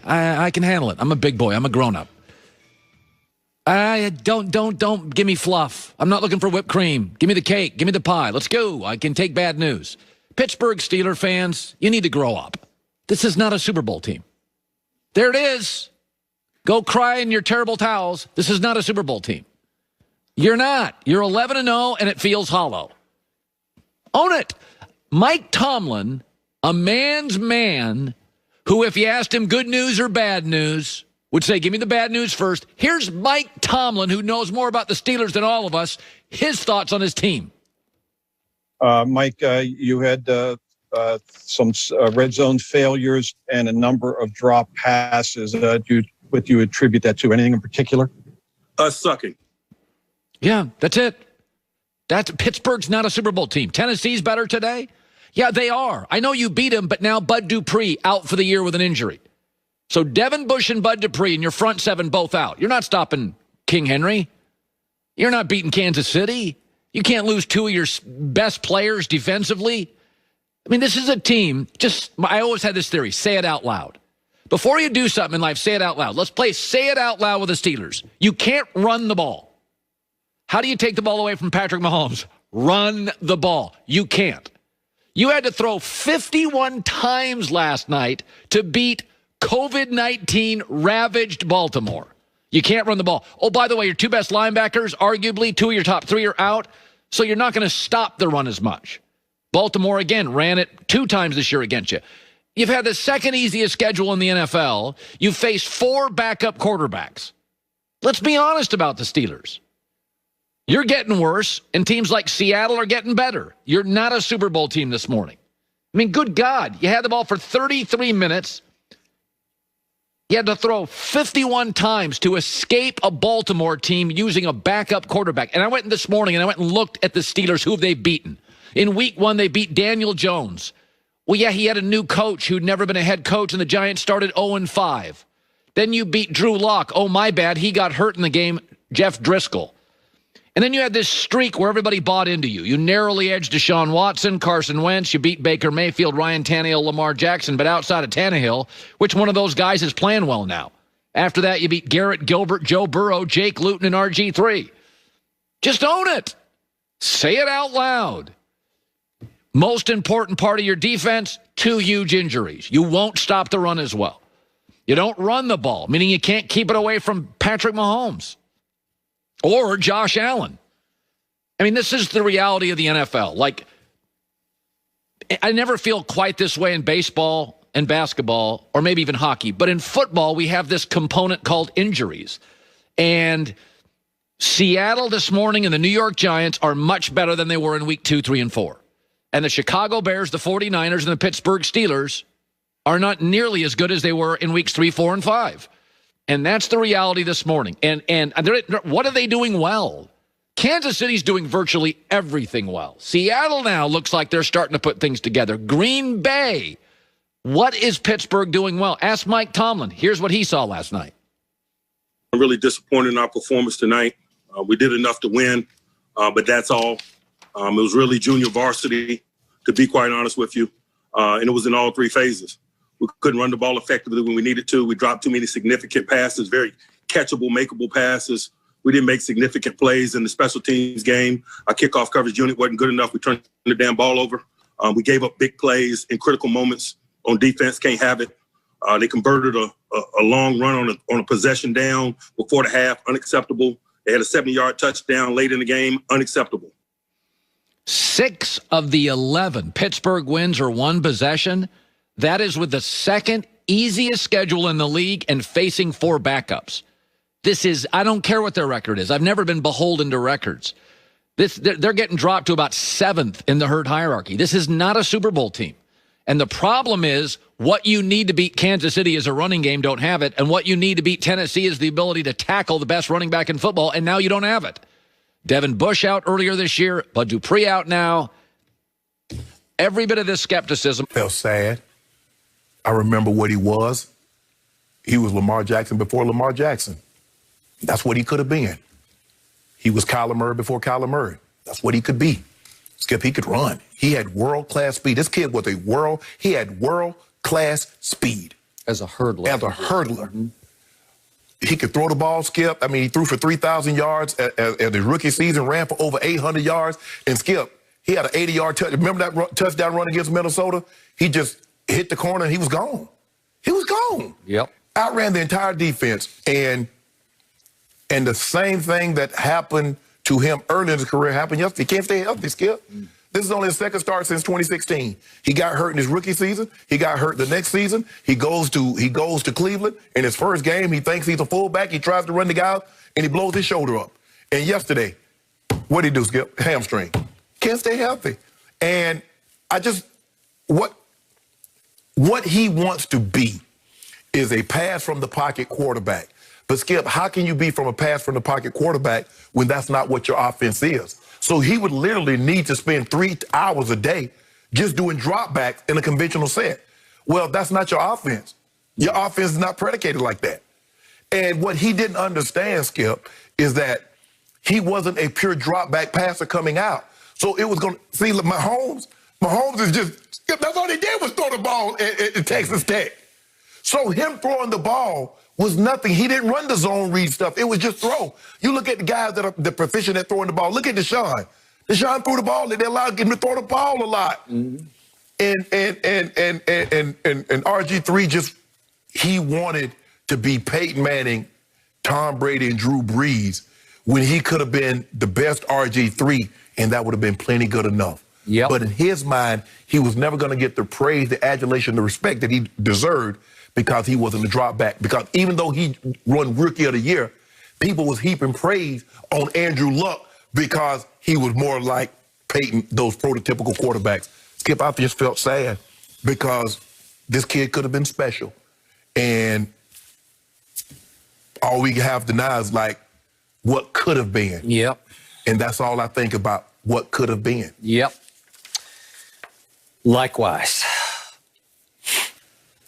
I can handle it. I'm a big boy. I'm a grown-up. Don't give me fluff. I'm not looking for whipped cream. Give me the cake. Give me the pie. Let's go. I can take bad news. Pittsburgh Steelers fans, you need to grow up. This is not a Super Bowl team. There it is. Go cry in your terrible towels. This is not a Super Bowl team. You're not. You're 11-0, and it feels hollow. Own it. Mike Tomlin, a man's man, who if you asked him good news or bad news, would say, give me the bad news first. Here's Mike Tomlin, who knows more about the Steelers than all of us, his thoughts on his team. Mike, you had some red zone failures and a number of drop passes. What do you attribute that to? Anything in particular? Sucking. Yeah, that's it. Pittsburgh's not a Super Bowl team. Tennessee's better today? Yeah, they are. I know you beat them, but now Bud Dupree out for the year with an injury. So Devin Bush and Bud Dupree and your front seven both out. You're not stopping King Henry. You're not beating Kansas City. You can't lose two of your best players defensively. I mean, this is a team, I always had this theory, say it out loud. Before you do something in life, say it out loud. Let's play say it out loud with the Steelers. You can't run the ball. How do you take the ball away from Patrick Mahomes? Run the ball. You can't. You had to throw 51 times last night to beat COVID-19 ravaged Baltimore. You can't run the ball. Oh, by the way, your two best linebackers, arguably two of your top three are out, so you're not going to stop the run as much. Baltimore, again, ran it 2 times this year against you. You've had the second easiest schedule in the NFL. You've faced 4 backup quarterbacks. Let's be honest about the Steelers. You're getting worse, and teams like Seattle are getting better. You're not a Super Bowl team this morning. I mean, good God, you had the ball for 33 minutes. You had to throw 51 times to escape a Baltimore team using a backup quarterback. And I went in this morning and I went and looked at the Steelers, who they've beaten. In week 1, they beat Daniel Jones. Well, yeah, he had a new coach who'd never been a head coach, and the Giants started 0-5. Then you beat Drew Lock. Oh, my bad. He got hurt in the game, Jeff Driscoll. And then you had this streak where everybody bought into you. You narrowly edged Deshaun Watson, Carson Wentz. You beat Baker Mayfield, Ryan Tannehill, Lamar Jackson. But outside of Tannehill, which one of those guys is playing well now? After that, you beat Garrett Gilbert, Joe Burrow, Jake Luton, and RG3. Just own it. Say it out loud. Most important part of your defense, 2 huge injuries. You won't stop the run as well. You don't run the ball, meaning you can't keep it away from Patrick Mahomes or Josh Allen. I mean, this is the reality of the NFL. Like, I never feel quite this way in baseball and basketball, or maybe even hockey. But in football, we have this component called injuries. And Seattle this morning and the New York Giants are much better than they were in week 2, 3, and 4. And the Chicago Bears, the 49ers, and the Pittsburgh Steelers are not nearly as good as they were in weeks 3, 4, and 5. And that's the reality this morning. And what are they doing well? Kansas City's doing virtually everything well. Seattle now looks like they're starting to put things together. Green Bay, what is Pittsburgh doing well? Ask Mike Tomlin. Here's what he saw last night. I'm really disappointed in our performance tonight. We did enough to win, but that's all. It was really junior varsity, to be quite honest with you, and it was in all 3 phases. We couldn't run the ball effectively when we needed to. We dropped too many significant passes, very catchable, makeable passes. We didn't make significant plays in the special teams game. Our kickoff coverage unit wasn't good enough. We turned the damn ball over. We gave up big plays in critical moments on defense. Can't have it. They converted a long run on a possession down before the half. Unacceptable. They had a 70-yard touchdown late in the game. Unacceptable. 6 of the 11 Pittsburgh wins are 1 possession. That is with the second easiest schedule in the league and facing 4 backups. This is, I don't care what their record is. I've never been beholden to records. They're getting dropped to about 7th in the herd hierarchy. This is not a Super Bowl team. And the problem is what you need to beat Kansas City is a running game, don't have it. And what you need to beat Tennessee is the ability to tackle the best running back in football, and now you don't have it. Devin Bush out earlier this year, Bud Dupree out now. Every bit of this skepticism. Felt sad. I remember what he was. He was Lamar Jackson before Lamar Jackson. That's what he could have been. He was Kyler Murray before Kyler Murray. That's what he could be. Skip, he could run. He had world-class speed. This kid was he had world-class speed. As a hurdler. As a hurdler. He could throw the ball, Skip. I mean, he threw for 3,000 yards at his rookie season, ran for over 800 yards. And Skip, he had an 80-yard touch. Remember that touchdown run against Minnesota? He just hit the corner and he was gone. He was gone. Yep. Outran the entire defense. And the same thing that happened to him early in his career happened yesterday. He can't stay healthy, Skip. This is only his second start since 2016. He got hurt in his rookie season. He got hurt the next season. He goes to Cleveland. In his first game, he thinks he's a fullback. He tries to run the guy out, and he blows his shoulder up. And yesterday, what did he do, Skip? Hamstring. Can't stay healthy. And what he wants to be is a pass from the pocket quarterback. But Skip, how can you be from a pass from the pocket quarterback when that's not what your offense is? So he would literally need to spend 3 hours a day just doing dropbacks in a conventional set. Well, that's not your offense. Your offense is not predicated like that. And what he didn't understand, Skip, is that he wasn't a pure dropback passer coming out. So it was going to, see, Mahomes is just, Skip, that's all he did was throw the ball at Texas Tech. So him throwing the ball was nothing. He didn't run the zone read stuff. It was just throw. You look at the guys that are the proficient at throwing the ball. Look at Deshaun. Deshaun threw the ball. They allowed him to throw the ball a lot. And RG3 just, he wanted to be Peyton Manning, Tom Brady, and Drew Brees when he could have been the best RG3, and that would have been plenty good enough. Yep. But in his mind, he was never going to get the praise, the adulation, the respect that he deserved because he wasn't a drop back. Because even though he won Rookie of the Year, people was heaping praise on Andrew Luck because he was more like Peyton, those prototypical quarterbacks. Skip, I just felt sad because this kid could have been special. And all we have to now is like what could have been. Yep. And that's all I think about, what could have been. Yep. Likewise.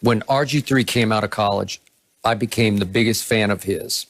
When RG3 came out of college, I became the biggest fan of his.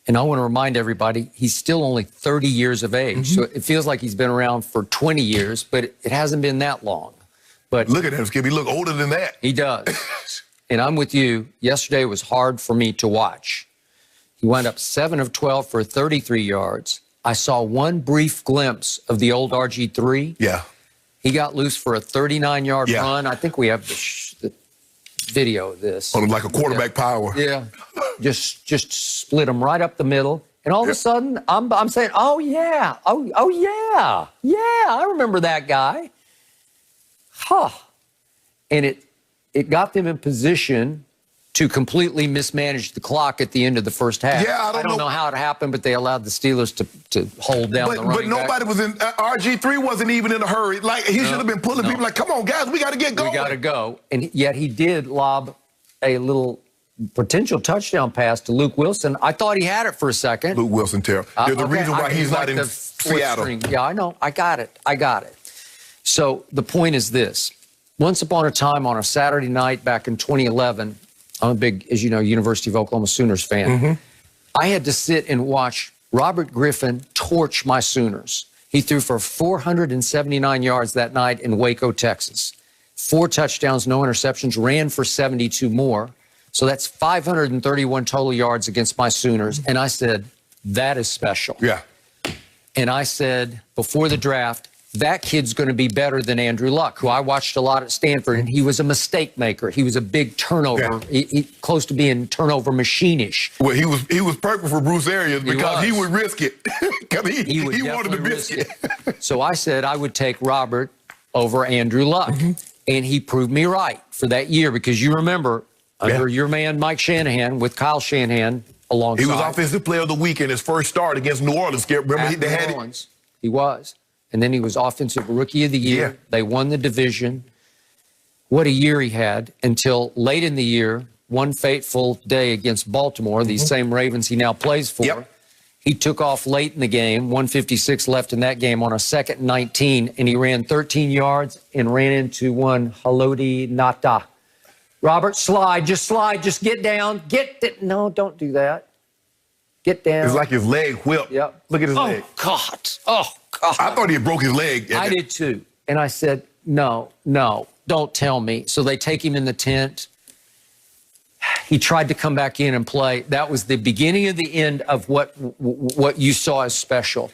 And I want to remind everybody, he's still only 30 years of age. So it feels like he's been around for 20 years, but it hasn't been that long. But look at him, Skip. He look older than that. He does. And I'm with you. Yesterday was hard for me to watch. He wound up 7 of 12 for 33 yards. I saw one brief glimpse of the old RG3. Yeah. He got loose for a 39-yard run. I think we have the video of this. On like a quarterback power. Yeah. Just split him right up the middle. And all of a sudden, I'm saying, oh, yeah. Oh, yeah. Yeah, I remember that guy. Huh. And it got them in position to completely mismanage the clock at the end of the first half. Yeah, I don't know how it happened, but they allowed the Steelers to hold down the running But nobody was in, RG3 wasn't even in a hurry. Like, he should have been pulling people like, come on, guys, we got to get going. We got to go. And yet he did lob a little potential touchdown pass to Luke Wilson. I thought he had it for a second. Luke Wilson, Terrell. There's a reason why he's not in Seattle. Yeah, I know. I got it. So the point is this. Once upon a time on a Saturday night back in 2011, I'm a big, as you know, University of Oklahoma Sooners fan. I had to sit and watch Robert Griffin torch my Sooners. He threw for 479 yards that night in Waco, Texas. 4 touchdowns, no interceptions, ran for 72 more. So that's 531 total yards against my Sooners. And I said, that is special. Yeah. And I said, before the draft, that kid's going to be better than Andrew Luck, who I watched a lot at Stanford, and he was a mistake maker. He was a big turnover, he close to being turnover machine-ish. Well, he was perfect for Bruce Arians because he would risk it. he wanted to risk it. So I said I would take Robert over Andrew Luck, and he proved me right for that year because you remember under your man Mike Shanahan with Kyle Shanahan alongside. He was Offensive Player of the Week in his first start against New Orleans. Remember they had it? He was. And then he was Offensive Rookie of the Year. Yeah. They won the division. What a year he had until late in the year, one fateful day against Baltimore, these same Ravens he now plays for. He took off late in the game, 1:56 left in that game on a 2nd and 19, and he ran 13 yards and ran into one Haloti Nata. Robert, slide, just get down. No, don't do that. Get down. It's like his leg whipped. Yep. Look at his leg. Oh, God. I thought he had broke his leg. I did too. And I said, no, don't tell me. So they take him in the tent. he tried to come back in and play. That was the beginning of the end of what you saw as special.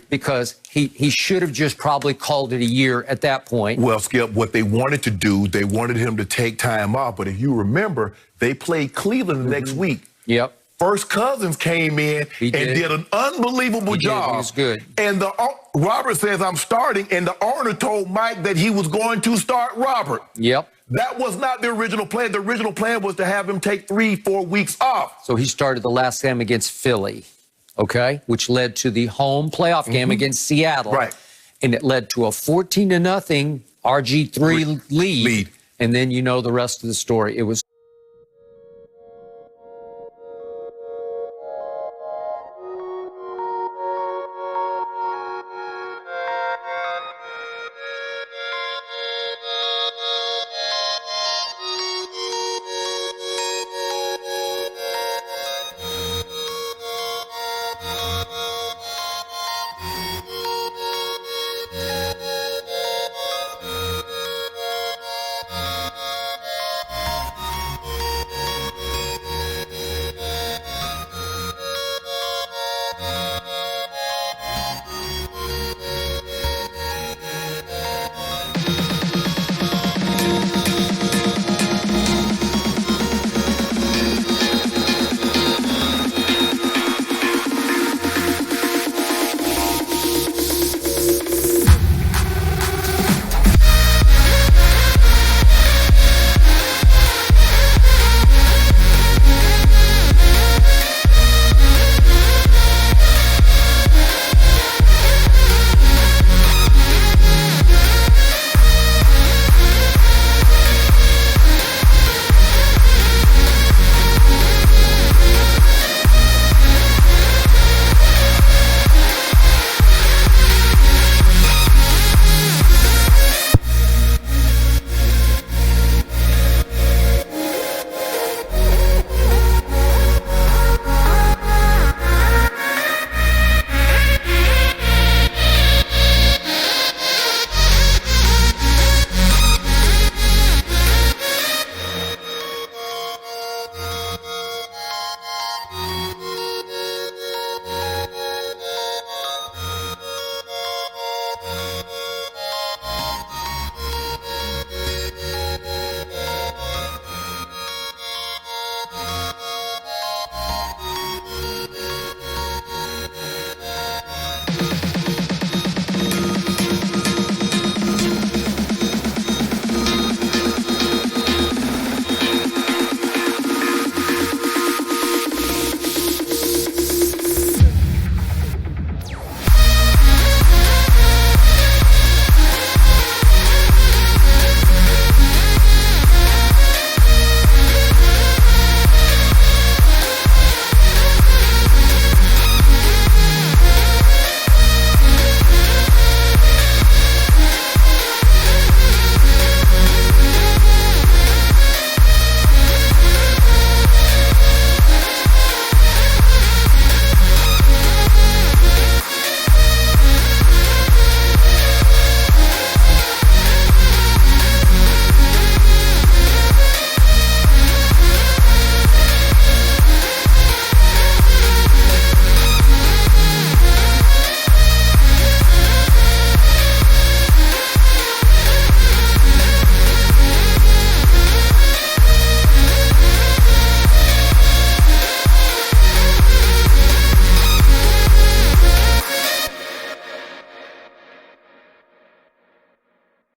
Because he should have just probably called it a year at that point. Well, Skip, what they wanted to do, they wanted him to take time off. But if you remember, they played Cleveland the next week. Yep. First Cousins came in and did an unbelievable job. He was good. And Robert says, I'm starting, and the owner told Mike that he was going to start Robert. Yep. That was not the original plan. The original plan was to have him take 3-4 weeks off. So he started the last game against Philly, okay, which led to the home playoff game against Seattle. Right. And it led to a 14-0 RG3 lead. And then you know the rest of the story. It was